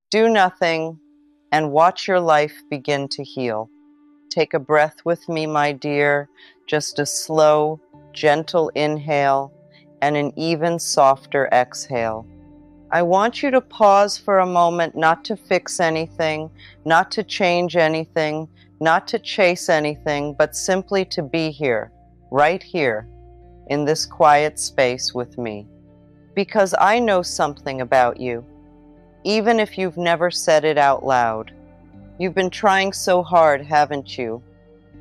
Do nothing and watch your life begin to heal. Take a breath with me, my dear, just a slow, gentle inhale and an even softer exhale. I want you to pause for a moment, not to fix anything, not to change anything, not to chase anything, but simply to be here, right here, in this quiet space with me. Because I know something about you, even if you've never said it out loud. You've been trying so hard, haven't you?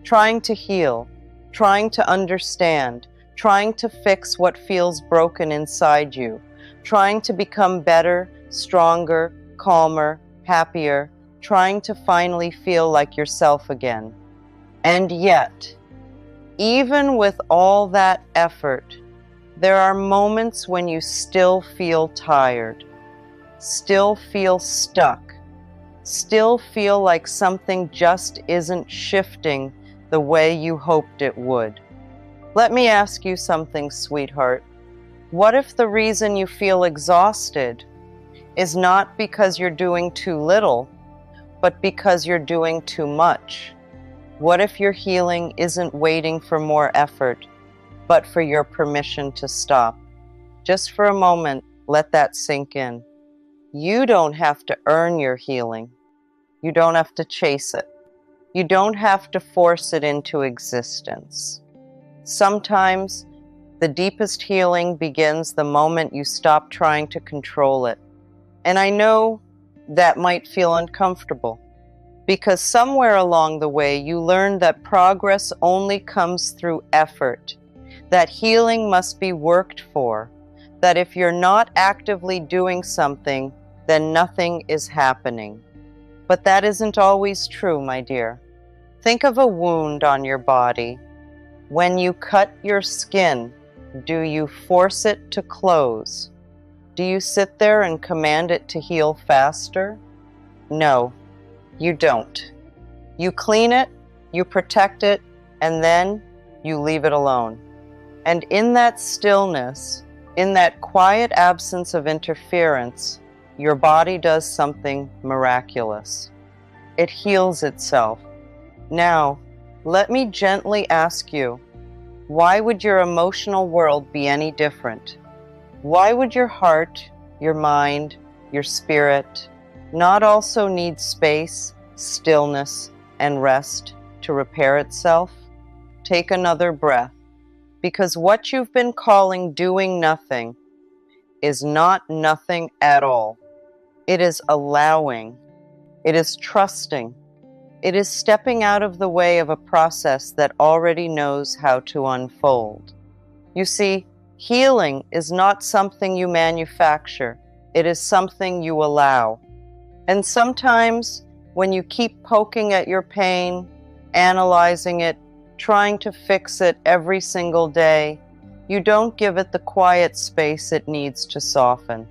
Trying to heal, trying to understand, trying to fix what feels broken inside you, trying to become better, stronger, calmer, happier, trying to finally feel like yourself again. And yet, even with all that effort, there are moments when you still feel tired, still feel stuck, still feel like something just isn't shifting the way you hoped it would. Let me ask you something, sweetheart. What if the reason you feel exhausted is not because you're doing too little, but because you're doing too much? What if your healing isn't waiting for more effort, but for your permission to stop? Just for a moment, let that sink in. You don't have to earn your healing. You don't have to chase it. You don't have to force it into existence. Sometimes the deepest healing begins the moment you stop trying to control it. And I know that might feel uncomfortable, because somewhere along the way you learn that progress only comes through effort, that healing must be worked for, that if you're not actively doing something, then nothing is happening. But that isn't always true, my dear. Think of a wound on your body. When you cut your skin, do you force it to close? Do you sit there and command it to heal faster? No, you don't. You clean it, you protect it, and then you leave it alone. And in that stillness, in that quiet absence of interference, your body does something miraculous. It heals itself. Now, let me gently ask you, why would your emotional world be any different? Why would your heart, your mind, your spirit not also need space, stillness, and rest to repair itself? Take another breath, because what you've been calling doing nothing is not nothing at all. It is allowing. It is trusting. It is stepping out of the way of a process that already knows how to unfold. You see, healing is not something you manufacture. It is something you allow. And sometimes when you keep poking at your pain, analyzing it, trying to fix it every single day, you don't give it the quiet space it needs to soften.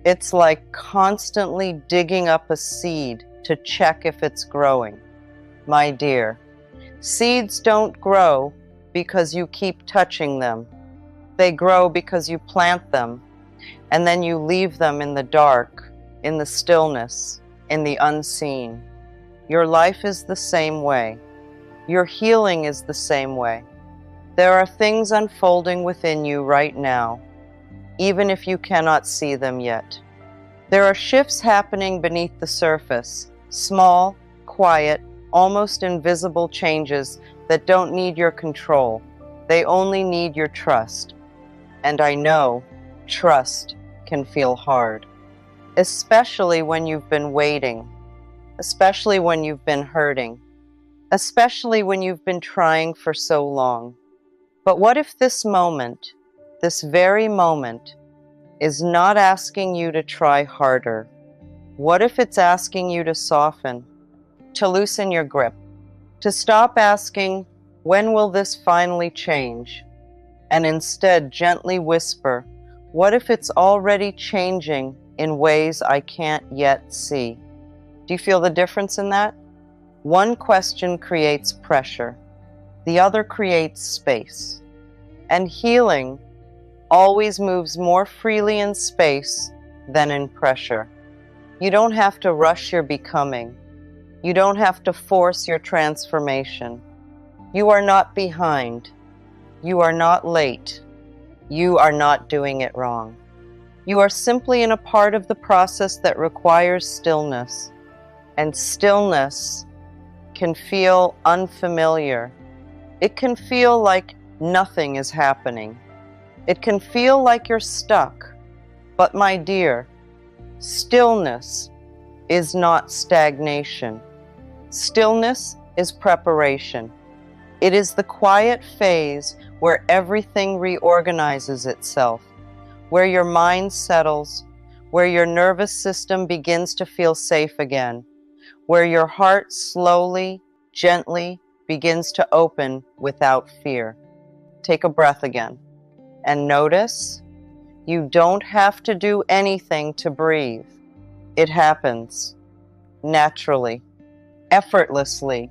It's like constantly digging up a seed to check if it's growing. My dear, seeds don't grow because you keep touching them. They grow because you plant them, and then you leave them in the dark, in the stillness, in the unseen. Your life is the same way. Your healing is the same way. There are things unfolding within you right now, even if you cannot see them yet. There are shifts happening beneath the surface, small, quiet, almost invisible changes that don't need your control. They only need your trust. And I know trust can feel hard, especially when you've been waiting, especially when you've been hurting, especially when you've been trying for so long. But what if this moment, this very moment, is not asking you to try harder? What if it's asking you to soften, to loosen your grip, to stop asking, when will this finally change? And instead gently whisper, what if it's already changing in ways I can't yet see? Do you feel the difference in that? One question creates pressure. The other creates space. And healing always moves more freely in space than in pressure. You don't have to rush your becoming. You don't have to force your transformation. You are not behind. You are not late. You are not doing it wrong. You are simply in a part of the process that requires stillness. And stillness can feel unfamiliar. It can feel like nothing is happening. It can feel like you're stuck. But my dear, stillness is not stagnation. Stillness is preparation. It is the quiet phase where everything reorganizes itself, where your mind settles, where your nervous system begins to feel safe again, where your heart slowly, gently begins to open without fear. Take a breath again and notice you don't have to do anything to breathe. It happens naturally, effortlessly.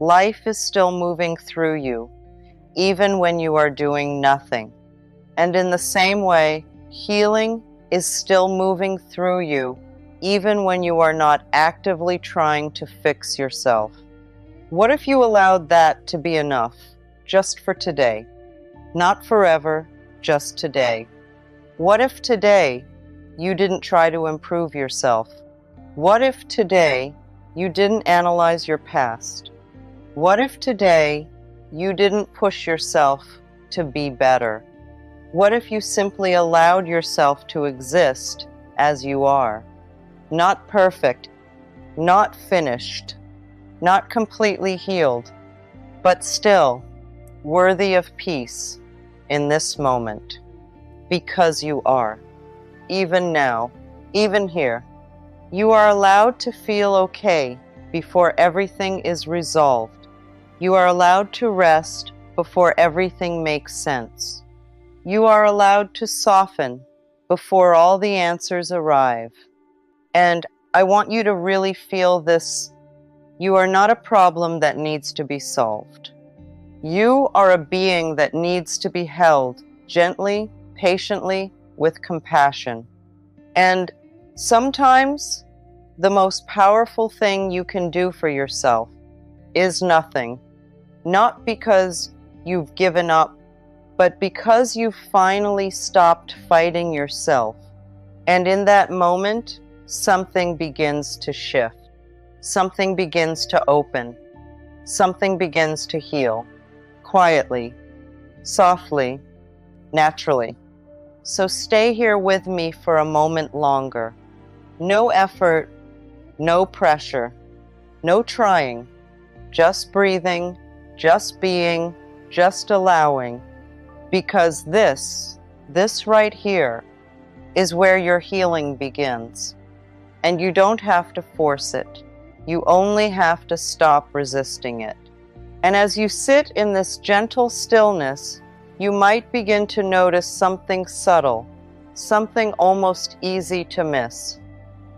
Life is still moving through you, even when you are doing nothing. And in the same way, healing is still moving through you, even when you are not actively trying to fix yourself. What if you allowed that to be enough, just for today? Not forever, just today. What if today you didn't try to improve yourself? What if today you didn't analyze your past? What if today you didn't push yourself to be better? What if you simply allowed yourself to exist as you are? Not perfect, not finished, not completely healed, but still worthy of peace in this moment, because you are. Even now, even here, you are allowed to feel okay before everything is resolved. You are allowed to rest before everything makes sense. You are allowed to soften before all the answers arrive. And I want you to really feel this. You are not a problem that needs to be solved. You are a being that needs to be held gently, patiently, with compassion. And sometimes the most powerful thing you can do for yourself is nothing. Not because you've given up, but because you've finally stopped fighting yourself. And in that moment, something begins to shift. Something begins to open. Something begins to heal. Quietly, softly, naturally. So stay here with me for a moment longer. No effort, no pressure, no trying, just breathing, just being, just allowing, because this right here is where your healing begins. And you don't have to force it. You only have to stop resisting it. And as you sit in this gentle stillness, you might begin to notice something subtle, something almost easy to miss.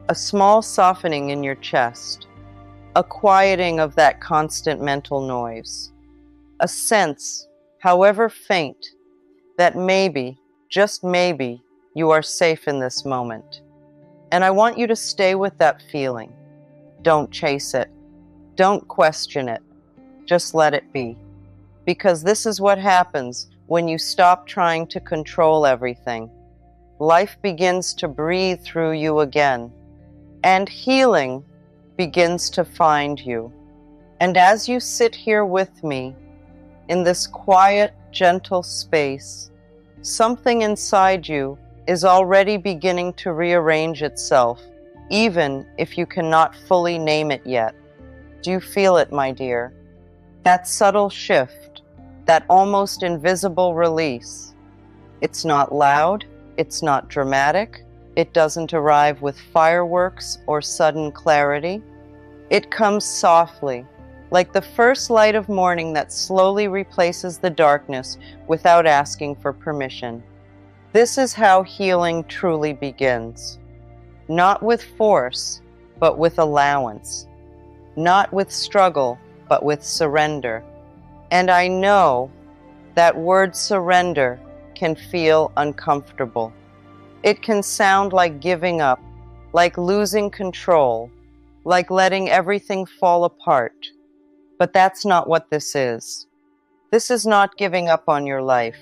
A small softening in your chest, a quieting of that constant mental noise, a sense, however faint, that maybe, just maybe, you are safe in this moment. And I want you to stay with that feeling. Don't chase it. Don't question it. Just let it be. Because this is what happens when you stop trying to control everything. Life begins to breathe through you again. And healing begins to find you. And as you sit here with me, in this quiet, gentle space, something inside you is already beginning to rearrange itself, even if you cannot fully name it yet. Do you feel it, my dear? That subtle shift, that almost invisible release. It's not loud, it's not dramatic, it doesn't arrive with fireworks or sudden clarity. It comes softly, like the first light of morning that slowly replaces the darkness without asking for permission. This is how healing truly begins. Not with force, but with allowance. Not with struggle, but with surrender. And I know that word surrender can feel uncomfortable. It can sound like giving up, like losing control, like letting everything fall apart. But that's not what this is. This is not giving up on your life.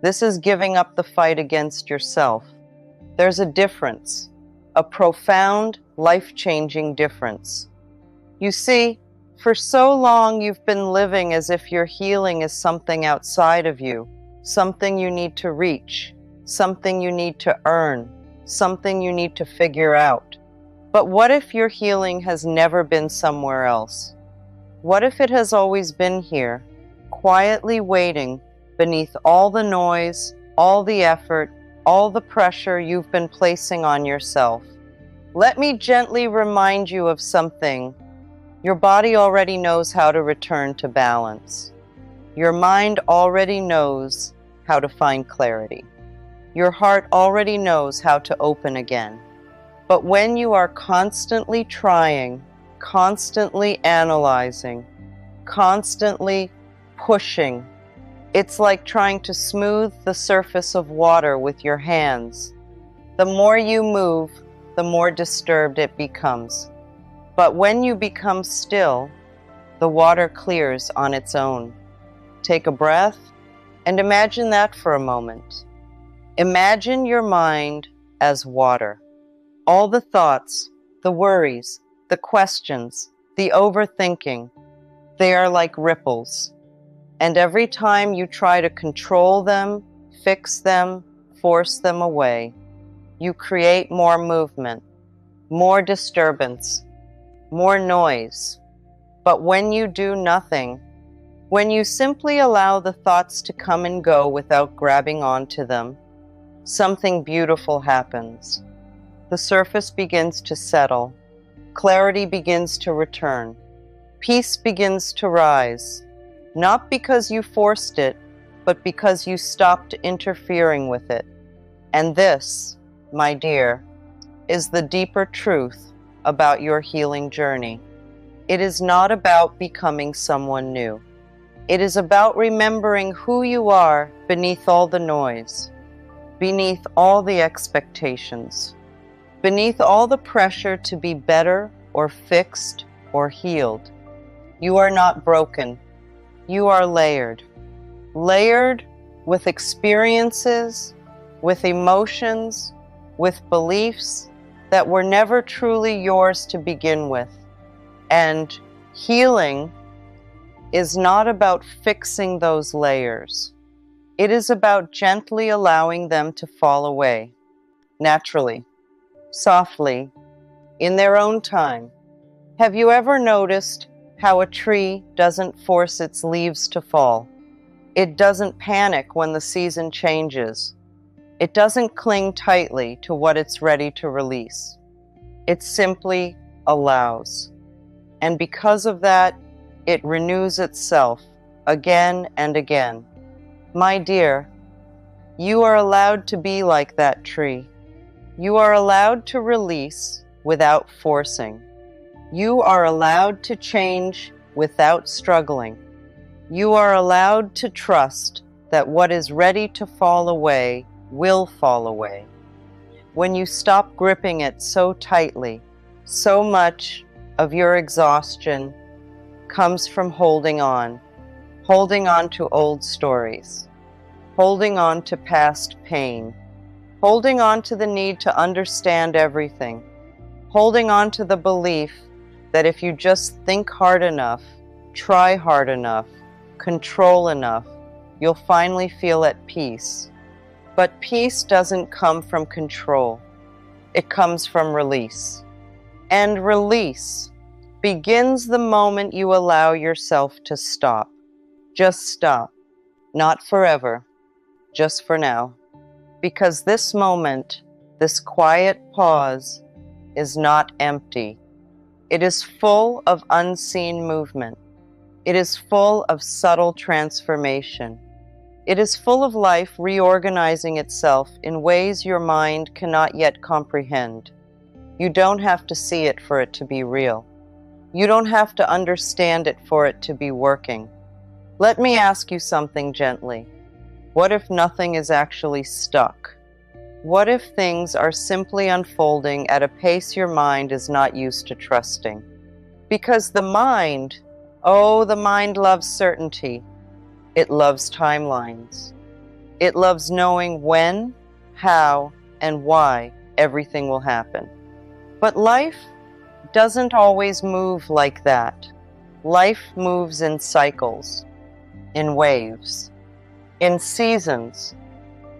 This is giving up the fight against yourself. There's a difference, a profound, life-changing difference. You see, for so long you've been living as if your healing is something outside of you, something you need to reach, something you need to earn, something you need to figure out. But what if your healing has never been somewhere else? What if it has always been here, quietly waiting beneath all the noise, all the effort, all the pressure you've been placing on yourself? Let me gently remind you of something. Your body already knows how to return to balance. Your mind already knows how to find clarity. Your heart already knows how to open again. But when you are constantly trying, constantly analyzing, constantly pushing, it's like trying to smooth the surface of water with your hands. The more you move, the more disturbed it becomes. But when you become still, the water clears on its own. Take a breath and imagine that for a moment. Imagine your mind as water. All the thoughts, the worries, the questions, the overthinking, they are like ripples. And every time you try to control them, fix them, force them away, you create more movement, more disturbance, more noise. But when you do nothing, when you simply allow the thoughts to come and go without grabbing onto them, something beautiful happens. The surface begins to settle. Clarity begins to return. Peace begins to rise. Not because you forced it, but because you stopped interfering with it. And this, my dear, is the deeper truth about your healing journey. It is not about becoming someone new. It is about remembering who you are beneath all the noise, beneath all the expectations, beneath all the pressure to be better or fixed or healed. You are not broken. You are layered. Layered with experiences, with emotions, with beliefs that were never truly yours to begin with. And healing is not about fixing those layers. It is about gently allowing them to fall away, naturally, softly, in their own time. Have you ever noticed how a tree doesn't force its leaves to fall? It doesn't panic when the season changes. It doesn't cling tightly to what it's ready to release. It simply allows. And because of that, it renews itself again and again. My dear, you are allowed to be like that tree. You are allowed to release without forcing. You are allowed to change without struggling. You are allowed to trust that what is ready to fall away will fall away. When you stop gripping it so tightly, so much of your exhaustion comes from holding on to old stories, holding on to past pain, holding on to the need to understand everything, holding on to the belief that if you just think hard enough, try hard enough, control enough, you'll finally feel at peace. But peace doesn't come from control. It comes from release. And release begins the moment you allow yourself to stop. Just stop. Not forever, just for now. Because this moment, this quiet pause, is not empty. It is full of unseen movement. It is full of subtle transformation. It is full of life reorganizing itself in ways your mind cannot yet comprehend. You don't have to see it for it to be real. You don't have to understand it for it to be working. Let me ask you something gently. What if nothing is actually stuck? What if things are simply unfolding at a pace your mind is not used to trusting? Because the mind loves certainty. It loves timelines. It loves knowing when, how, and why everything will happen. But life doesn't always move like that. Life moves in cycles, in waves, in seasons.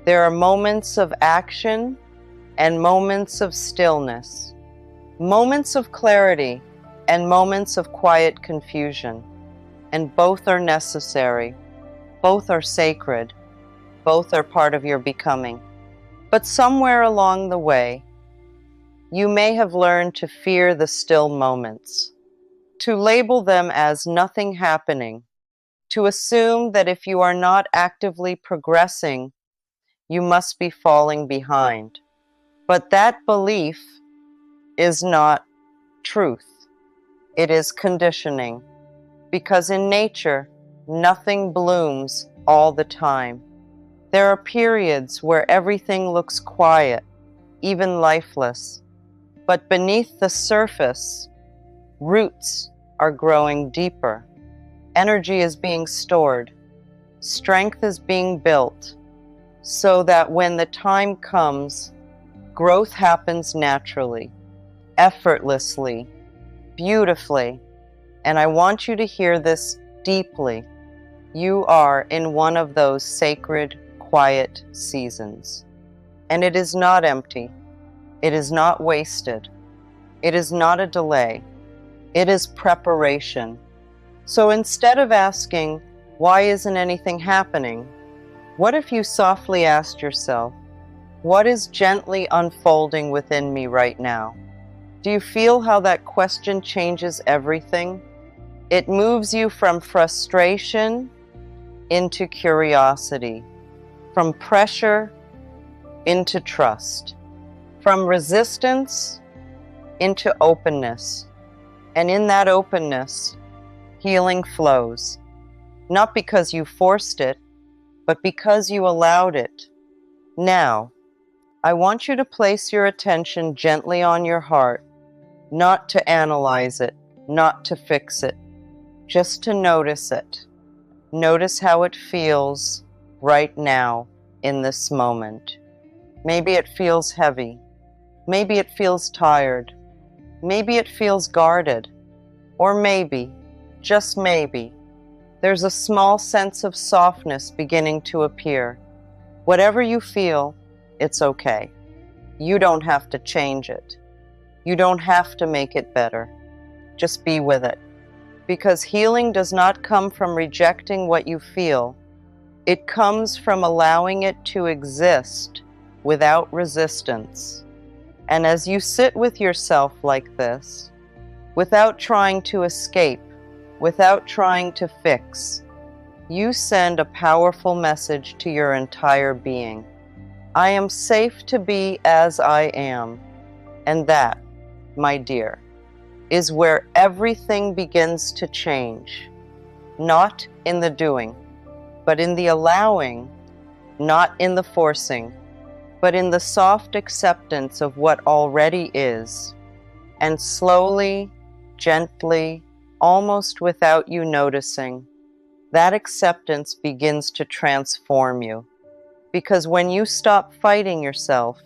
There are moments of action and moments of stillness, moments of clarity and moments of quiet confusion. And both are necessary, both are sacred, both are part of your becoming. But somewhere along the way, you may have learned to fear the still moments, to label them as nothing happening, to assume that if you are not actively progressing, you must be falling behind. But that belief is not truth. It is conditioning, because in nature, nothing blooms all the time. There are periods where everything looks quiet, even lifeless. But beneath the surface, roots are growing deeper. Energy is being stored. Strength is being built, so that when the time comes, growth happens naturally, effortlessly, beautifully. And I want you to hear this deeply. You are in one of those sacred, quiet seasons. And it is not empty. It is not wasted. It is not a delay. It is preparation. So instead of asking, why isn't anything happening? What if you softly asked yourself, what is gently unfolding within me right now? Do you feel how that question changes everything? It moves you from frustration into curiosity, from pressure into trust, from resistance into openness. And in that openness, healing flows, not because you forced it, but because you allowed it. Now, I want you to place your attention gently on your heart, not to analyze it, not to fix it, just to notice it. Notice how it feels right now in this moment. Maybe it feels heavy. Maybe it feels tired. Maybe it feels guarded. Or maybe, just maybe, there's a small sense of softness beginning to appear. Whatever you feel, it's okay. You don't have to change it. You don't have to make it better. Just be with it. Because healing does not come from rejecting what you feel. It comes from allowing it to exist without resistance. And as you sit with yourself like this, without trying to escape, without trying to fix, you send a powerful message to your entire being. I am safe to be as I am. And that, my dear, is where everything begins to change. Not in the doing, but in the allowing, not in the forcing, but in the soft acceptance of what already is. And slowly, gently, almost without you noticing, that acceptance begins to transform you. Because when you stop fighting yourself,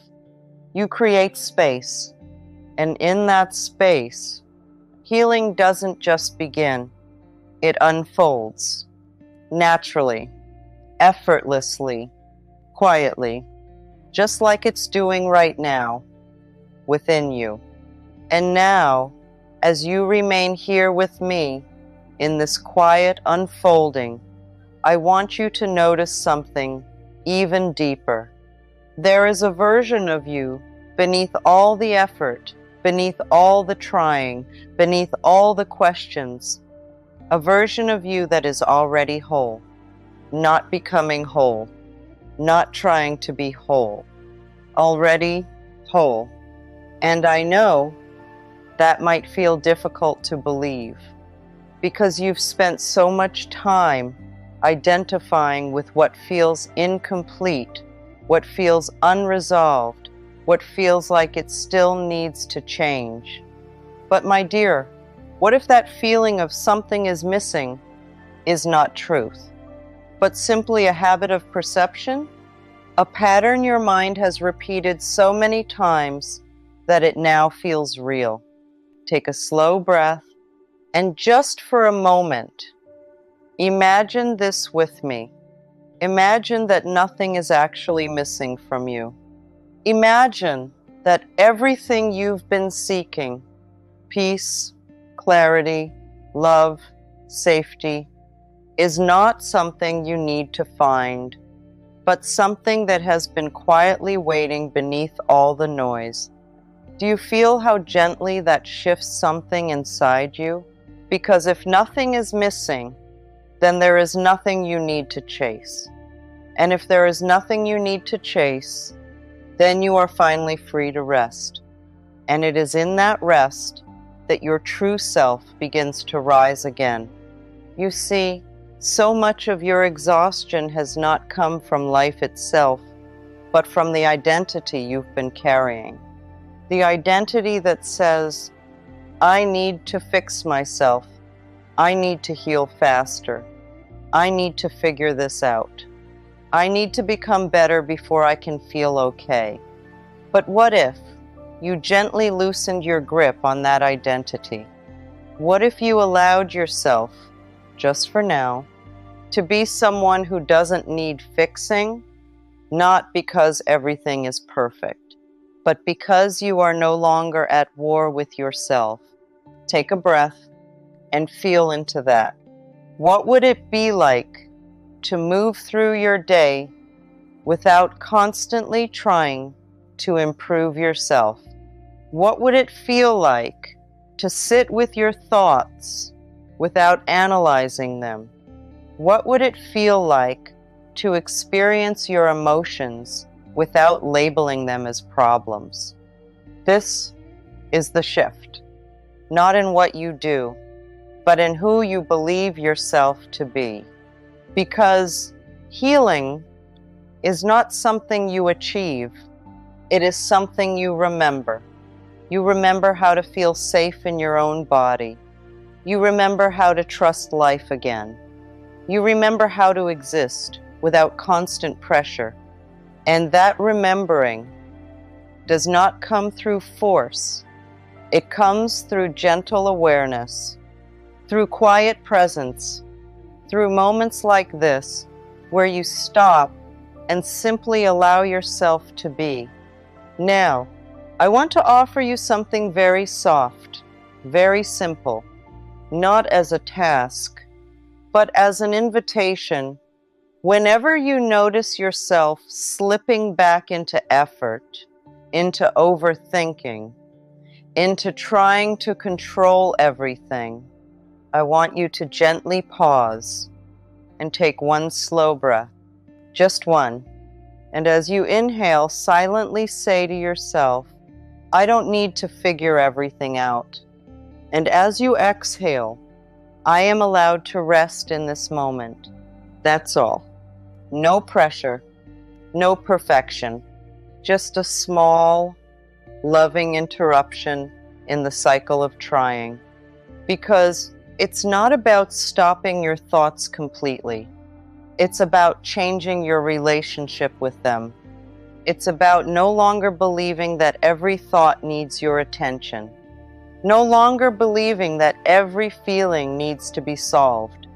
you create space. And in that space, healing doesn't just begin, it unfolds, naturally, effortlessly, quietly, just like it's doing right now, within you. And now, as you remain here with me, in this quiet unfolding, I want you to notice something even deeper. There is a version of you beneath all the effort, beneath all the trying, beneath all the questions, a version of you that is already whole, not becoming whole, not trying to be whole, already whole. And I know that might feel difficult to believe because you've spent so much time identifying with what feels incomplete what feels unresolved, what feels like it still needs to change. But my dear, what if that feeling of something is missing is not truth, but simply a habit of perception? A pattern your mind has repeated so many times that it now feels real. Take a slow breath, and just for a moment, imagine this with me. Imagine that nothing is actually missing from you. Imagine that everything you've been seeking, peace, clarity, love, safety, is not something you need to find, but something that has been quietly waiting beneath all the noise. Do you feel how gently that shifts something inside you? Because if nothing is missing, then there is nothing you need to chase. And if there is nothing you need to chase, then you are finally free to rest. And it is in that rest that your true self begins to rise again. You see, so much of your exhaustion has not come from life itself, but from the identity you've been carrying. The identity that says, I need to fix myself. I need to heal faster. I need to figure this out. I need to become better before I can feel okay. But what if you gently loosened your grip on that identity? What if you allowed yourself, just for now, to be someone who doesn't need fixing, not because everything is perfect, but because you are no longer at war with yourself? Take a breath and feel into that. What would it be like to move through your day without constantly trying to improve yourself? What would it feel like to sit with your thoughts without analyzing them? What would it feel like to experience your emotions without labeling them as problems? This is the shift, not in what you do, but in who you believe yourself to be. Because healing is not something you achieve, it is something you remember. You remember how to feel safe in your own body. You remember how to trust life again. You remember how to exist without constant pressure. And that remembering does not come through force. It comes through gentle awareness, through quiet presence, through moments like this, where you stop and simply allow yourself to be. Now, I want to offer you something very soft, very simple, not as a task, but as an invitation. Whenever you notice yourself slipping back into effort, into overthinking, into trying to control everything, I want you to gently pause and take one slow breath, just one. And as you inhale, silently say to yourself, I don't need to figure everything out. And as you exhale, I am allowed to rest in this moment. That's all. No pressure, no perfection, just a small, loving interruption in the cycle of trying. Because it's not about stopping your thoughts completely. It's about changing your relationship with them. It's about no longer believing that every thought needs your attention. No longer believing that every feeling needs to be solved.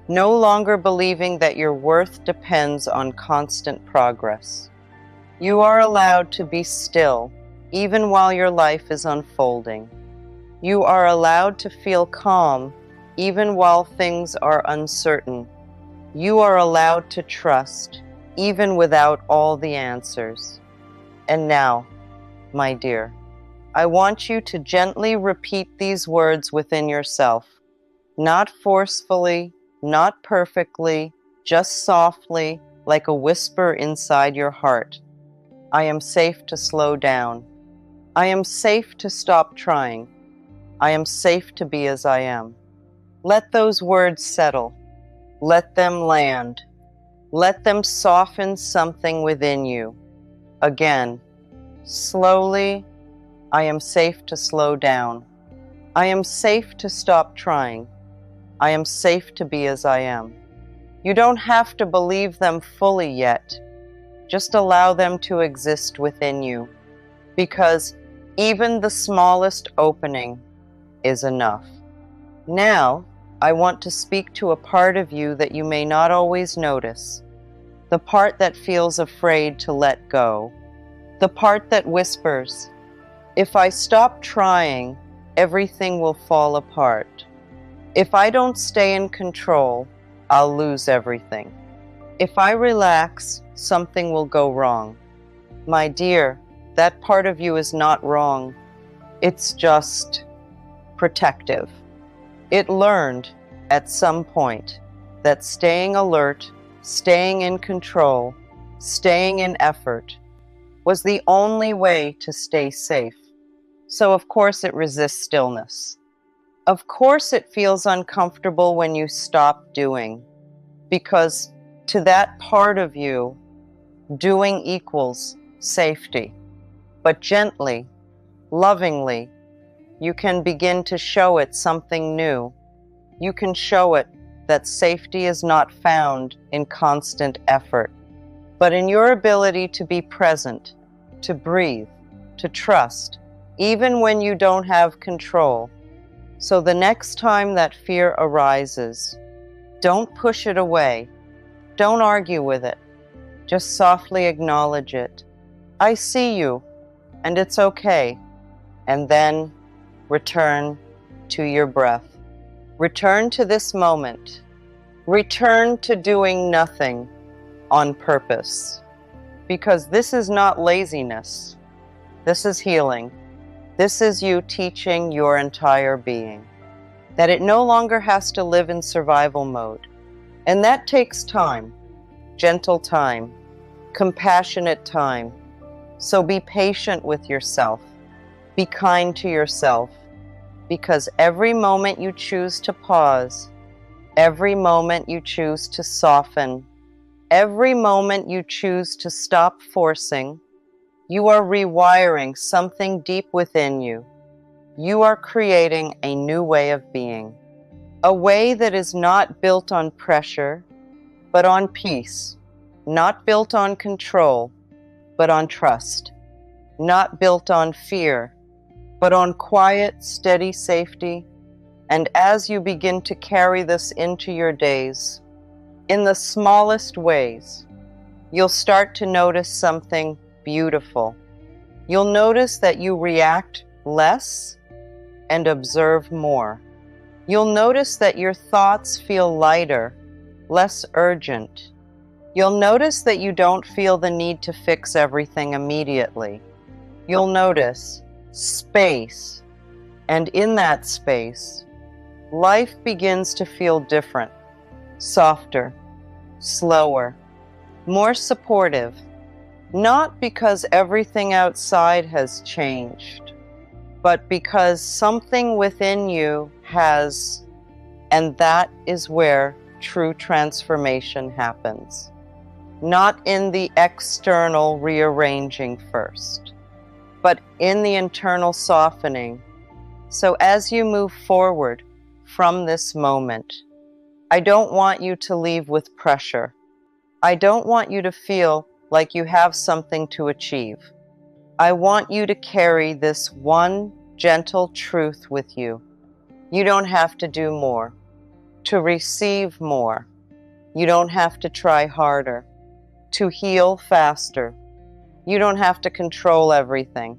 No longer believing that your worth depends on constant progress. You are allowed to be still, even while your life is unfolding. You are allowed to feel calm, even while things are uncertain. You are allowed to trust, even without all the answers. And now, my dear, I want you to gently repeat these words within yourself, not forcefully, not perfectly, just softly, like a whisper inside your heart. I am safe to slow down. I am safe to stop trying. I am safe to be as I am. Let those words settle. Let them land. Let them soften something within you. Again, slowly, I am safe to slow down. I am safe to stop trying. I am safe to be as I am. You don't have to believe them fully yet. Just allow them to exist within you, because even the smallest opening is enough. Now, I want to speak to a part of you that you may not always notice, the part that feels afraid to let go, the part that whispers, "If I stop trying, everything will fall apart. If I don't stay in control, I'll lose everything. If I relax, something will go wrong." My dear, that part of you is not wrong. It's just protective. It learned at some point that staying alert, staying in control, staying in effort was the only way to stay safe. So of course it resists stillness. Of course it feels uncomfortable when you stop doing, because to that part of you, doing equals safety. But gently, lovingly, you can begin to show it something new. You can show it that safety is not found in constant effort, but in your ability to be present, to breathe, to trust, even when you don't have control. So the next time that fear arises, don't push it away. Don't argue with it. Just softly acknowledge it. I see you, and it's okay. And then return to your breath. Return to this moment. Return to doing nothing on purpose. Because this is not laziness. This is healing. This is you teaching your entire being that it no longer has to live in survival mode. And that takes time, gentle time, compassionate time. So be patient with yourself. Be kind to yourself, because every moment you choose to pause, every moment you choose to soften, every moment you choose to stop forcing, you are rewiring something deep within you. You are creating a new way of being, a way that is not built on pressure, but on peace, not built on control, but on trust, not built on fear, but on quiet, steady safety. And as you begin to carry this into your days, in the smallest ways, you'll start to notice something beautiful. You'll notice that you react less and observe more. You'll notice that your thoughts feel lighter, less urgent. You'll notice that you don't feel the need to fix everything immediately. You'll notice space, and in that space, life begins to feel different, softer, slower, more supportive, not because everything outside has changed, but because something within you has, and that is where true transformation happens. Not in the external rearranging first, but in the internal softening. So as you move forward from this moment, I don't want you to leave with pressure. I don't want you to feel like you have something to achieve. I want you to carry this one gentle truth with you. You don't have to do more. To receive more, you don't have to try harder. To heal faster, you don't have to control everything.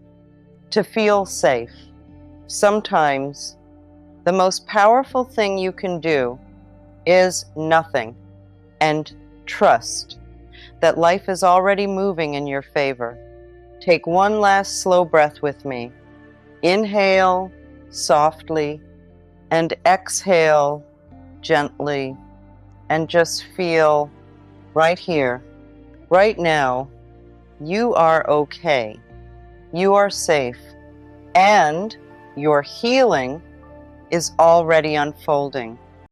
To feel safe, sometimes the most powerful thing you can do is nothing, and trust that life is already moving in your favor. Take one last slow breath with me. Inhale softly and exhale gently, and just feel right here, right now, you are okay. You are safe, and your healing is already unfolding.